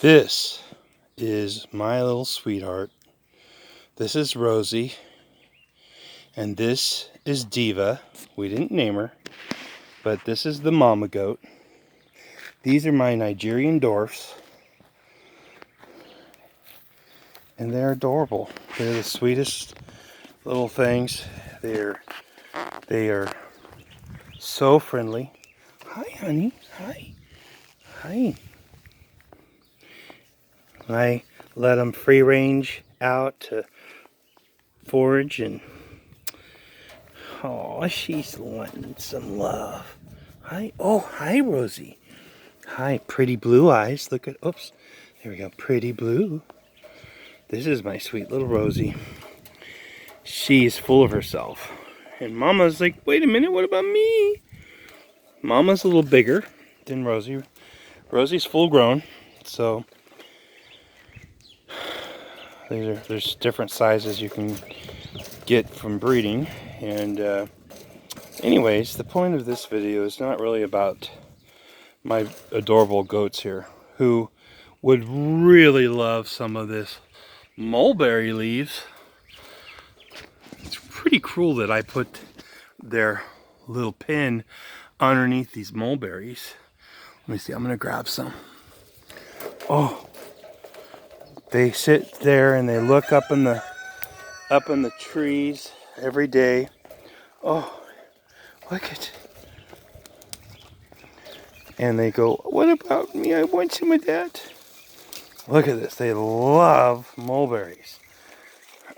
This is my little sweetheart. This is Rosie. And this is Diva. We didn't name her, but this is the mama goat. These are my Nigerian dwarfs. And they're adorable. They're the sweetest little things. They are so friendly. Hi, honey. Hi. Hi. I let them free range out to forage, and oh, she's wanting some love. Hi. Oh, hi, Rosie. Hi, pretty blue eyes. Look at, oops. There we go. Pretty blue. This is my sweet little Rosie. She's full of herself. And Mama's like, wait a minute, what about me? Mama's a little bigger than Rosie. Rosie's full grown, so there's different sizes you can get from breeding. And anyways, the point of this video is not really about my adorable goats here, who would really love some of this mulberry leaves. It's pretty cruel that I put their little pin underneath these mulberries. Let me see, I'm gonna grab some. Oh, they sit there and they look up in the trees every day. Oh, look at. And they go, what about me? I want some of that. Look at this. They love mulberries.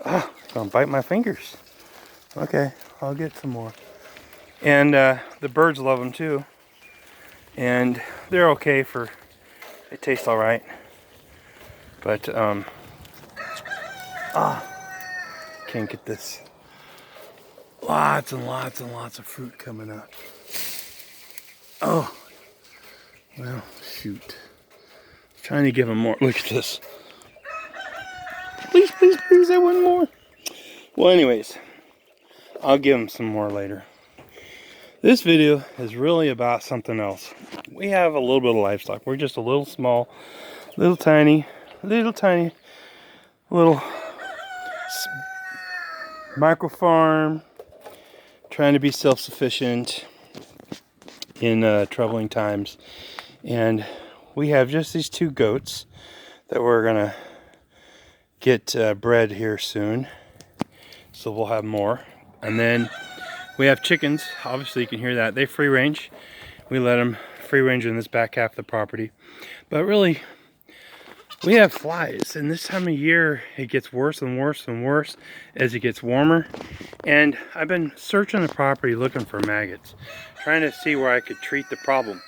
Oh, gonna bite my fingers. Okay, I'll get some more. And the birds love them too. And they're okay for, they taste all right. But, can't get this. Lots and lots and lots of fruit coming up. Oh, well, shoot. Trying to give them more. Look at this. Please, please, please, I want more. Well, anyways, I'll give them some more later. This video is really about something else. We have a little bit of livestock. We're just a little small, little tiny little micro farm, trying to be self-sufficient in troubling times. And we have just these two goats that we're gonna get bred here soon, so we'll have more. And then we have chickens. Obviously you can hear that. They free range. We let them free range in this back half of the property. But really, we have flies, and this time of year it gets worse and worse and worse as it gets warmer. And I've been searching the property looking for maggots, trying to see where I could treat the problem.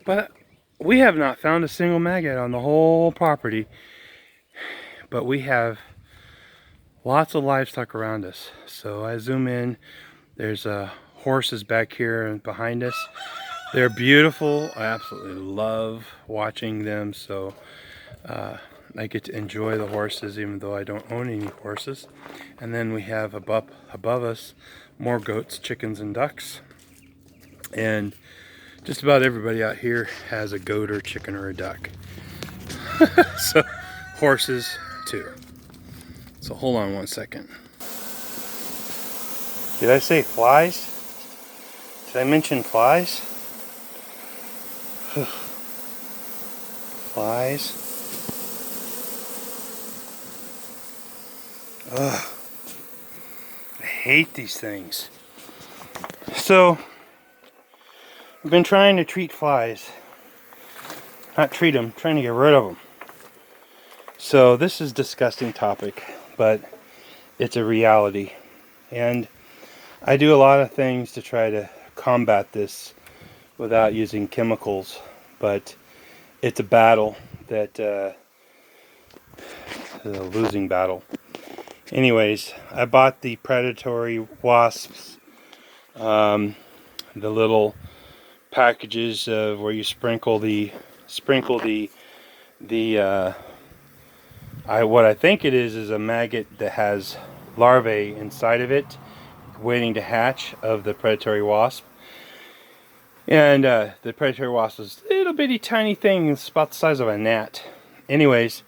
But we have not found a single maggot on the whole property. But we have lots of livestock around us. So I zoom in, there's horses back here and behind us. They're beautiful. I absolutely love watching them. So I get to enjoy the horses even though I don't own any horses. And then we have above us more goats, chickens, and ducks. And just about everybody out here has a goat or chicken or a duck. So horses too. So hold on one second. Did I say flies? Did I mention flies? Flies. Ugh. I hate these things. So, I've been trying to treat flies. Not treat them, trying to get rid of them. So, this is a disgusting topic, but it's a reality. And I do a lot of things to try to combat this without using chemicals, but it's a battle that, a losing battle. Anyways, I bought the predatory wasps, the little packages of where you sprinkle what I think it is a maggot that has larvae inside of it, waiting to hatch, of the predatory wasp. And the predatory wasp is a little bitty tiny thing. It's about the size of a gnat. anyways,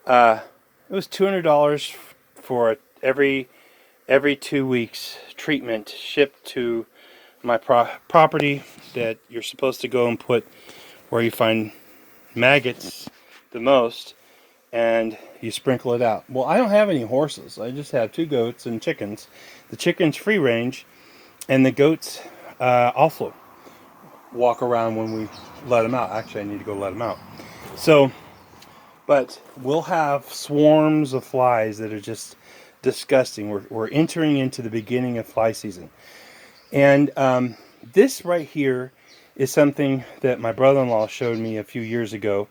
it was $200 for every 2 weeks treatment shipped to my property that you're supposed to go and put where you find maggots the most, and you sprinkle it out. Well, I don't have any horses. I just have 2 goats and chickens. The chickens free range, and the goats also walk around when we let them out. Actually, I need to go let them out. So, but we'll have swarms of flies that are just disgusting. We're entering into the beginning of fly season. And this right here is something that my brother-in-law showed me a few years ago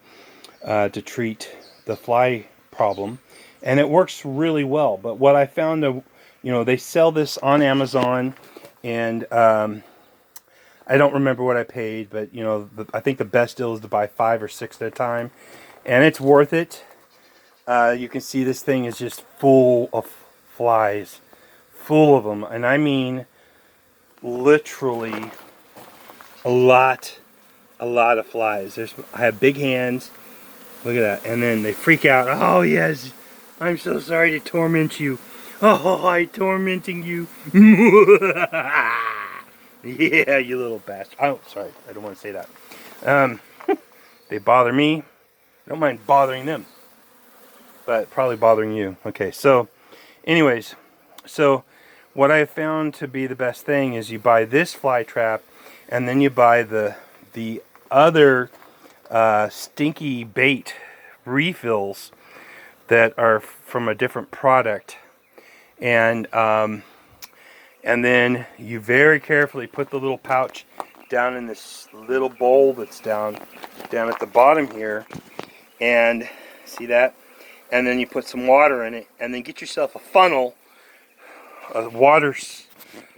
to treat the fly problem. And it works really well. But what I found, they sell this on Amazon, and I don't remember what I paid, but I think the best deal is to buy 5 or 6 at a time, and it's worth it. You can see this thing is just full of flies, full of them, and I mean literally a lot of flies. I have big hands. Look at that, and then they freak out. Oh yes, I'm so sorry to torment you. Oh, I'm tormenting you. Yeah, you little bastard. Oh, sorry. I don't want to say that. They bother me. I don't mind bothering them. But probably bothering you. Okay, so anyways. So what I have found to be the best thing is you buy this fly trap, and then you buy the other stinky bait refills that are from a different product. And then you very carefully put the little pouch down in this little bowl that's down at the bottom here, and see that? And then you put some water in it, and then get yourself a funnel, a water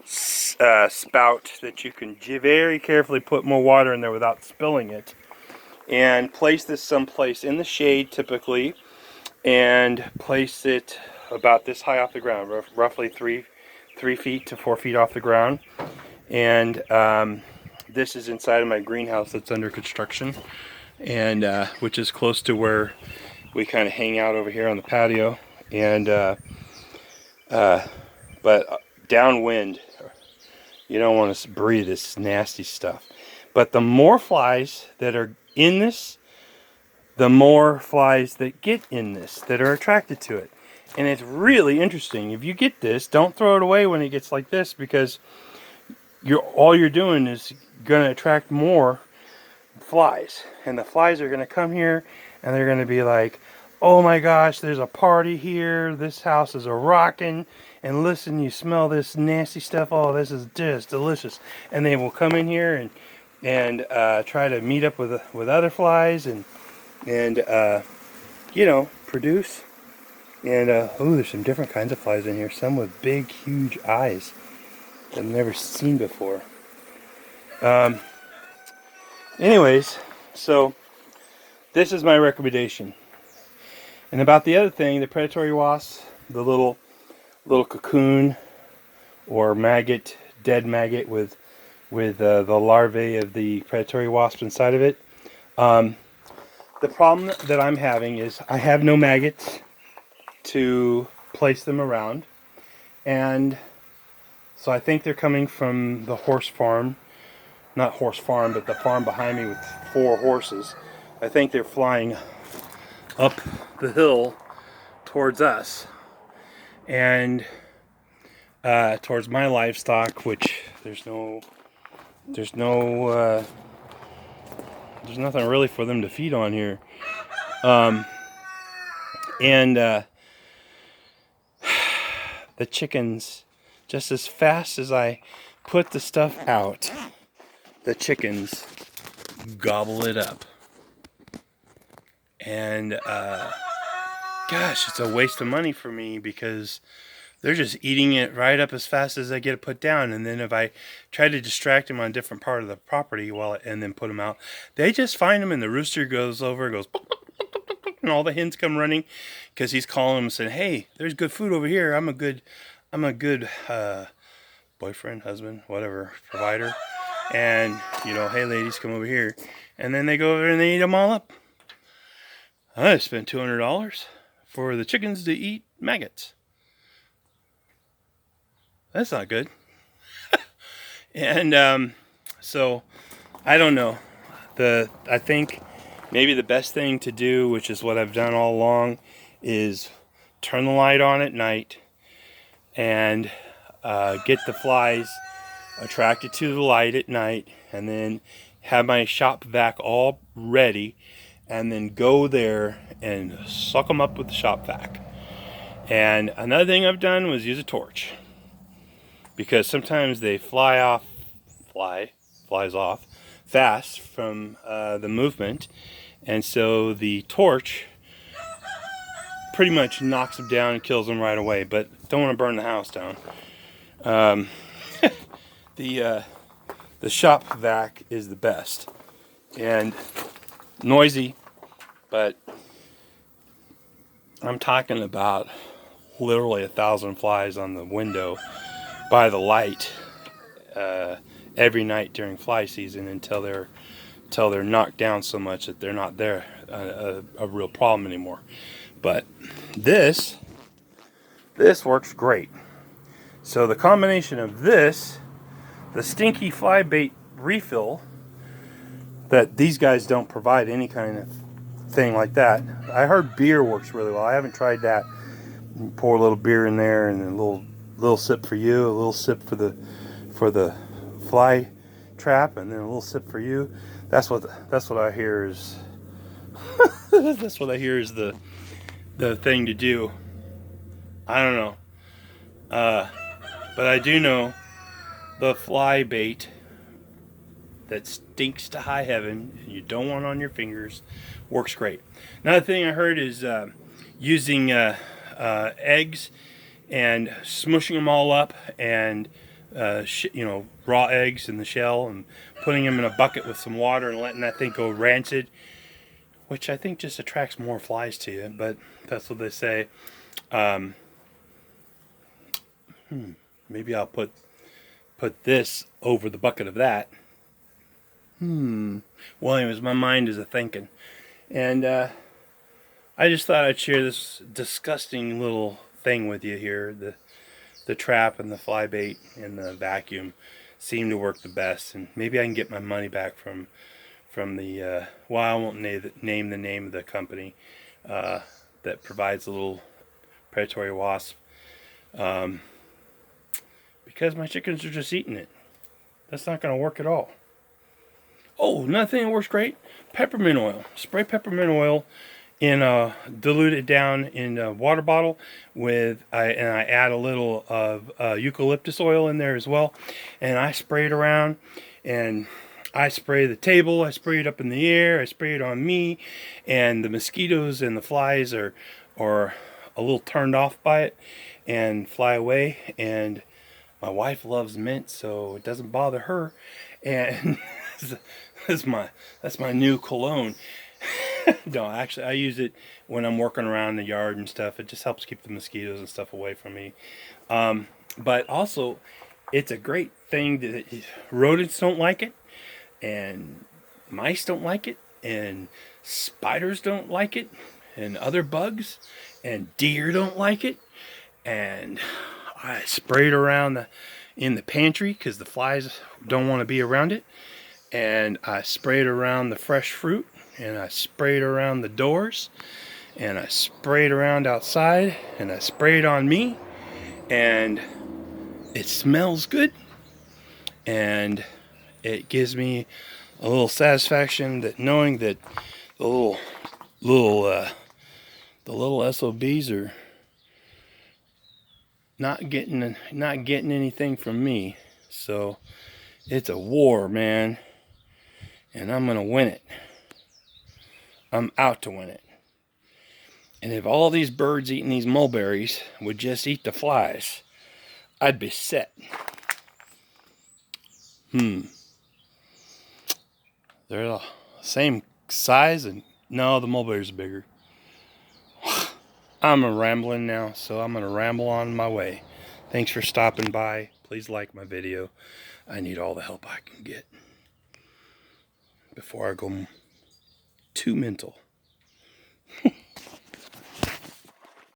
spout that you can very carefully put more water in there without spilling it, and place this someplace in the shade typically, and place it about this high off the ground, roughly 3 feet to 4 feet off the ground. And this is inside of my greenhouse that's under construction, and which is close to where we kind of hang out over here on the patio. And but downwind, you don't want to breathe this nasty stuff. But the more flies that are in this, the more flies that get in this that are attracted to it. And it's really interesting. If you get this, don't throw it away when it gets like this, because all you're doing is going to attract more flies. And the flies are going to come here, and they're going to be like, oh my gosh, there's a party here. This house is a rockin'. And listen, you smell this nasty stuff. Oh, this is just delicious. And they will come in here and try to meet up with other flies and produce. And, oh, there's some different kinds of flies in here. Some with big, huge eyes that I've never seen before. Anyways, so this is my recommendation. And about the other thing, the predatory wasps, the little cocoon or maggot, dead maggot with the larvae of the predatory wasp inside of it. The problem that I'm having is I have no maggots to place them around, and so I think they're coming from the horse farm, not horse farm, but the farm behind me with 4 horses. I think they're flying up the hill towards us and towards my livestock, which there's nothing really for them to feed on here. The chickens, just as fast as I put the stuff out, the chickens gobble it up. And gosh, it's a waste of money for me, because they're just eating it right up as fast as I get it put down. And then if I try to distract them on a different part of the property and then put them out, they just find them, and the rooster goes over and goes, and all the hens come running, because he's calling them and saying, hey, there's good food over here. I'm a good boyfriend, husband, whatever, provider. And, hey ladies, come over here. And then they go over and they eat them all up. I spent $200 for the chickens to eat maggots. That's not good. And so I don't know. I think maybe the best thing to do, which is what I've done all along, is turn the light on at night and get the flies attracted to the light at night, and then have my shop vac all ready, and then go there and suck them up with the shop vac. And another thing I've done was use a torch, because sometimes they flies off fast from the movement, and so the torch pretty much knocks them down and kills them right away. But don't want to burn the house down. The shop vac is the best, and noisy, but I'm talking about literally 1,000 flies on the window by the light every night during fly season until they're knocked down so much that they're not there a real problem anymore. But this works great. So the combination of this, the stinky fly bait refill, that these guys don't provide any kind of thing like that. I heard beer works really well. I haven't tried that. You pour a little beer in there, and a little sip for you, a little sip for the fly trap, and then a little sip for you. That's what I hear is that's what I hear is the thing to do. I don't know, but I do know the fly bait that stinks to high heaven and you don't want on your fingers works great. Another thing I heard is using eggs and smushing them all up, and raw eggs in the shell, and putting them in a bucket with some water and letting that thing go rancid, which I think just attracts more flies to you, but that's what they say. Maybe I'll put this over the bucket of that. Well, anyways, my mind is a thinking, and I just thought I'd share this disgusting little thing with you here. The trap and the fly bait and the vacuum seem to work the best, and maybe I can get my money back from the well, I won't name the name of the company that provides a little predatory wasp, because my chickens are just eating it. That's not going to work at all. Oh, another thing that works great: peppermint oil. Spray peppermint oil in dilute it down in a water bottle and I add a little of eucalyptus oil in there as well, and I spray it around, and I spray the table, I spray it up in the air, I spray it on me, and the mosquitoes and the flies are a little turned off by it and fly away. And my wife loves mint, so it doesn't bother her, and that's my new cologne. No, actually, I use it when I'm working around the yard and stuff. It just helps keep the mosquitoes and stuff away from me. But also, it's a great thing that rodents don't like it, and mice don't like it, and spiders don't like it, and other bugs, and deer don't like it. And I spray it around in the pantry because the flies don't want to be around it. And I spray it around the fresh fruit, and I spray it around the doors, and I spray it around outside, and I spray it on me, and it smells good, and it gives me a little satisfaction that knowing that the little SOBs are not getting anything from me. So it's a war, man, and I'm gonna win it. I'm out to win it. And if all these birds eating these mulberries would just eat the flies, I'd be set. They're the same size, and no, the mulberries are bigger. I'm rambling now, so I'm going to ramble on my way. Thanks for stopping by. Please like my video. I need all the help I can get before I go too mental.